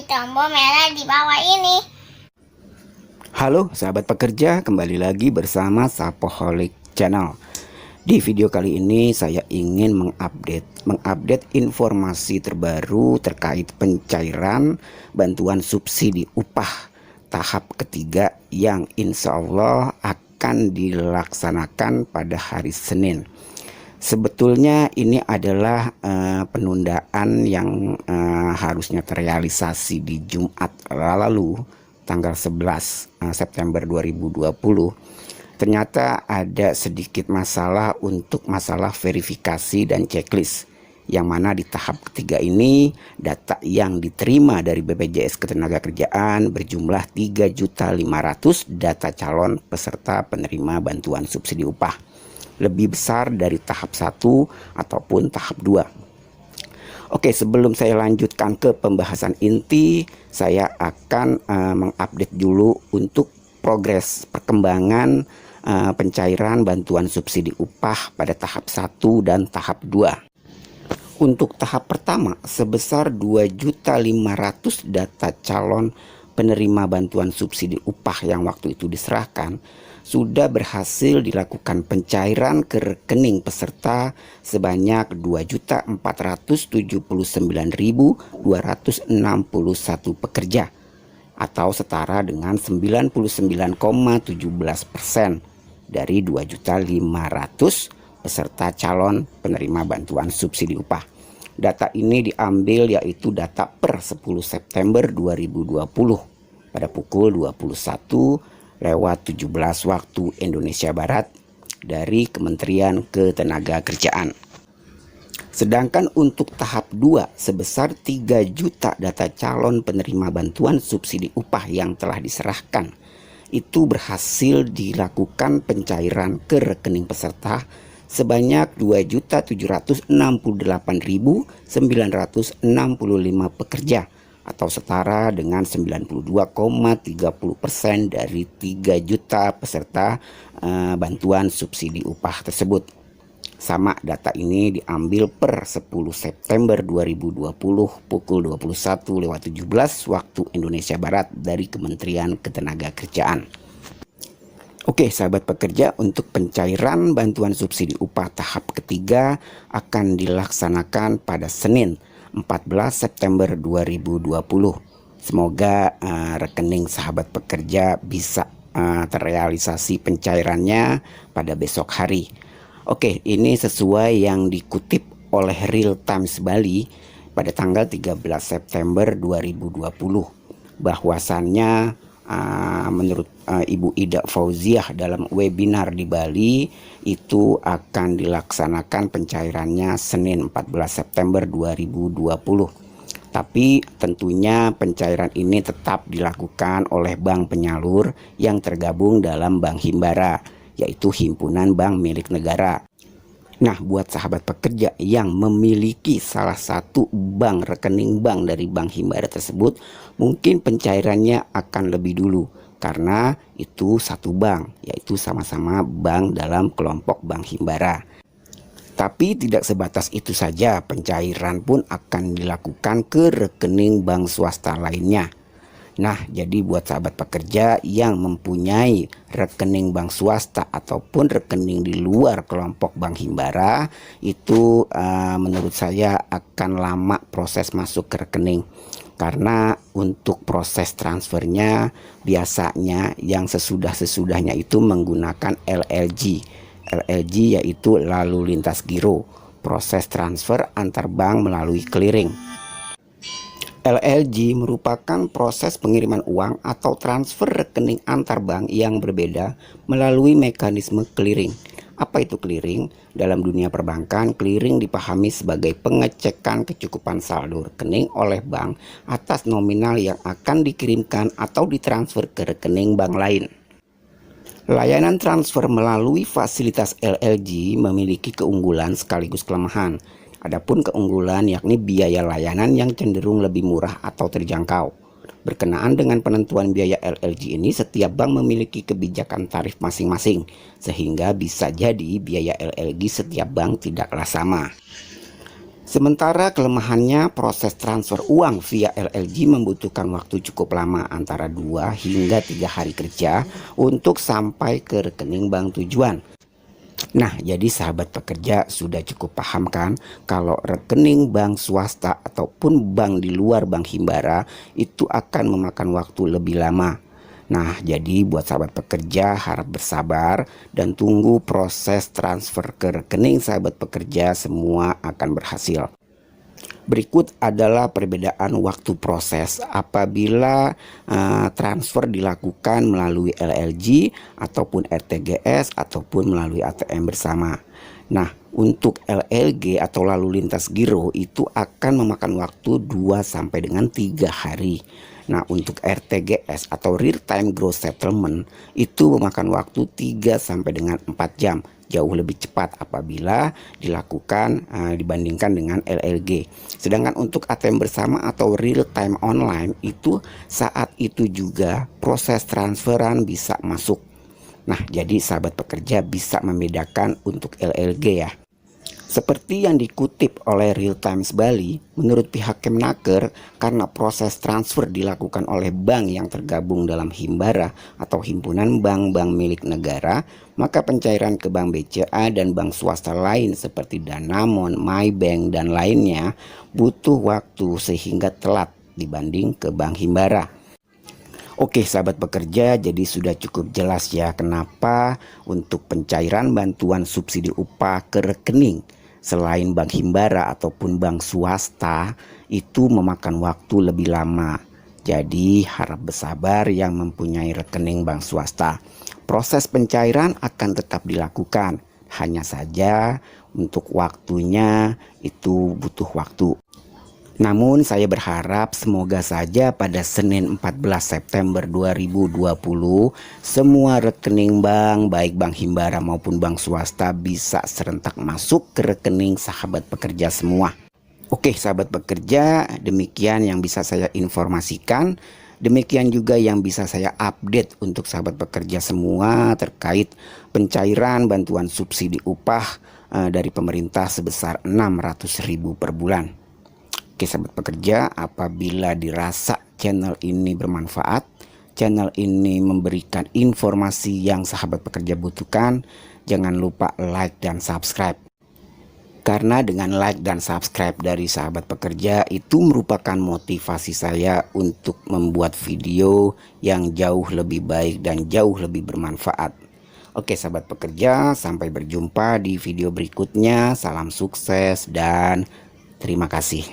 di tombol merah di bawah ini. Halo sahabat pekerja, kembali lagi bersama Sapoholic Channel. Di video kali ini saya ingin mengupdate informasi terbaru terkait pencairan bantuan subsidi upah tahap ketiga yang insya Allah akan dilaksanakan pada hari Senin. Sebetulnya ini adalah penundaan yang harusnya terrealisasi di Jumat lalu, tanggal 11 September 2020. Ternyata ada sedikit masalah untuk masalah verifikasi dan checklist, yang mana di tahap ketiga ini data yang diterima dari BPJS Ketenagakerjaan berjumlah 3.500.000 data calon peserta penerima bantuan subsidi upah, lebih besar dari tahap 1 ataupun tahap 2. Oke, sebelum saya lanjutkan ke pembahasan inti, saya akan mengupdate dulu untuk progres perkembangan pencairan bantuan subsidi upah pada tahap 1 dan tahap 2. Untuk tahap pertama sebesar 2.500.000 data calon penerima bantuan subsidi upah yang waktu itu diserahkan sudah berhasil dilakukan pencairan ke rekening peserta sebanyak 2.479.261 pekerja, atau setara dengan 99,17% dari 2.500.000 peserta calon penerima bantuan subsidi upah. Data ini diambil yaitu data per 10 September 2020 pada pukul 21:17 waktu Indonesia Barat dari Kementerian Ketenagakerjaan. Sedangkan untuk tahap 2 sebesar 3 juta data calon penerima bantuan subsidi upah yang telah diserahkan, itu berhasil dilakukan pencairan ke rekening peserta sebanyak 2.768.965 pekerja, atau setara dengan 92,30% dari 3 juta peserta bantuan subsidi upah tersebut. Sama data ini diambil per 10 September 2020 pukul 21:17 waktu Indonesia Barat dari Kementerian Ketenagakerjaan. Oke sahabat pekerja, untuk pencairan bantuan subsidi upah tahap ketiga akan dilaksanakan pada Senin 14 September 2020. Semoga rekening sahabat pekerja bisa terrealisasi pencairannya pada besok hari. Oke, ini sesuai yang dikutip oleh Real Times Bali pada tanggal 13 September 2020. Bahwasannya menurut Ibu Ida Fauziah dalam webinar di Bali, itu akan dilaksanakan pencairannya Senin 14 September 2020. Tapi tentunya pencairan ini tetap dilakukan oleh bank penyalur yang tergabung dalam Bank Himbara, yaitu Himpunan Bank Milik Negara. Nah, buat sahabat pekerja yang memiliki salah satu bank, rekening bank dari Bank Himbara tersebut, mungkin pencairannya akan lebih dulu karena itu satu bank, yaitu sama-sama bank dalam kelompok Bank Himbara. Tapi tidak sebatas itu saja, pencairan pun akan dilakukan ke rekening bank swasta lainnya. Nah, jadi buat sahabat pekerja yang mempunyai rekening bank swasta ataupun rekening di luar kelompok Bank Himbara, itu menurut saya akan lama proses masuk ke rekening. Karena untuk proses transfernya biasanya yang sesudah-sesudahnya itu menggunakan LLG. LLG yaitu lalu lintas giro, proses transfer antar bank melalui clearing. LLG merupakan proses pengiriman uang atau transfer rekening antar bank yang berbeda melalui mekanisme clearing. Apa itu clearing? Dalam dunia perbankan, clearing dipahami sebagai pengecekan kecukupan saldo rekening oleh bank atas nominal yang akan dikirimkan atau ditransfer ke rekening bank lain. Layanan transfer melalui fasilitas LLG memiliki keunggulan sekaligus kelemahan. Adapun keunggulan yakni biaya layanan yang cenderung lebih murah atau terjangkau. Berkenaan dengan penentuan biaya LLG ini, setiap bank memiliki kebijakan tarif masing-masing, sehingga bisa jadi biaya LLG setiap bank tidaklah sama. Sementara kelemahannya, proses transfer uang via LLG membutuhkan waktu cukup lama, antara 2 hingga 3 hari kerja untuk sampai ke rekening bank tujuan. Nah, jadi sahabat pekerja sudah cukup paham kan kalau rekening bank swasta ataupun bank di luar bank Himbara itu akan memakan waktu lebih lama. Nah, jadi buat sahabat pekerja harap bersabar dan tunggu proses transfer ke rekening sahabat pekerja, semua akan berhasil. Berikut adalah perbedaan waktu proses apabila transfer dilakukan melalui LLG ataupun RTGS ataupun melalui ATM bersama. Nah, untuk LLG atau lalu lintas giro itu akan memakan waktu 2 sampai dengan 3 hari. Nah, untuk RTGS atau Real Time Gross Settlement itu memakan waktu 3 sampai dengan 4 jam. Jauh lebih cepat apabila dilakukan dibandingkan dengan LLG. Sedangkan untuk ATM bersama atau Real Time Online itu saat itu juga proses transferan bisa masuk. Nah, jadi sahabat pekerja bisa membedakan untuk LLG ya. Seperti yang dikutip oleh Real Times Bali, menurut pihak Kemnaker, karena proses transfer dilakukan oleh bank yang tergabung dalam Himbara atau himpunan bank-bank milik negara, maka pencairan ke bank BCA dan bank swasta lain seperti Danamon, Maybank, dan lainnya butuh waktu sehingga telat dibanding ke bank Himbara. Oke sahabat pekerja, jadi sudah cukup jelas ya kenapa untuk pencairan bantuan subsidi upah ke rekening selain bank Himbara ataupun bank swasta itu memakan waktu lebih lama. Jadi harap bersabar yang mempunyai rekening bank swasta. Proses pencairan akan tetap dilakukan, hanya saja untuk waktunya itu butuh waktu. Namun saya berharap semoga saja pada Senin 14 September 2020 semua rekening bank baik bank Himbara maupun bank swasta bisa serentak masuk ke rekening sahabat pekerja semua. Oke sahabat pekerja, demikian yang bisa saya informasikan. Demikian juga yang bisa saya update untuk sahabat pekerja semua terkait pencairan bantuan subsidi upah dari pemerintah sebesar 600.000 per bulan. Oke sahabat pekerja, apabila dirasa channel ini bermanfaat, channel ini memberikan informasi yang sahabat pekerja butuhkan, jangan lupa like dan subscribe. Karena dengan like dan subscribe dari sahabat pekerja itu merupakan motivasi saya untuk membuat video yang jauh lebih baik dan jauh lebih bermanfaat. Oke sahabat pekerja, sampai berjumpa di video berikutnya. Salam sukses dan terima kasih.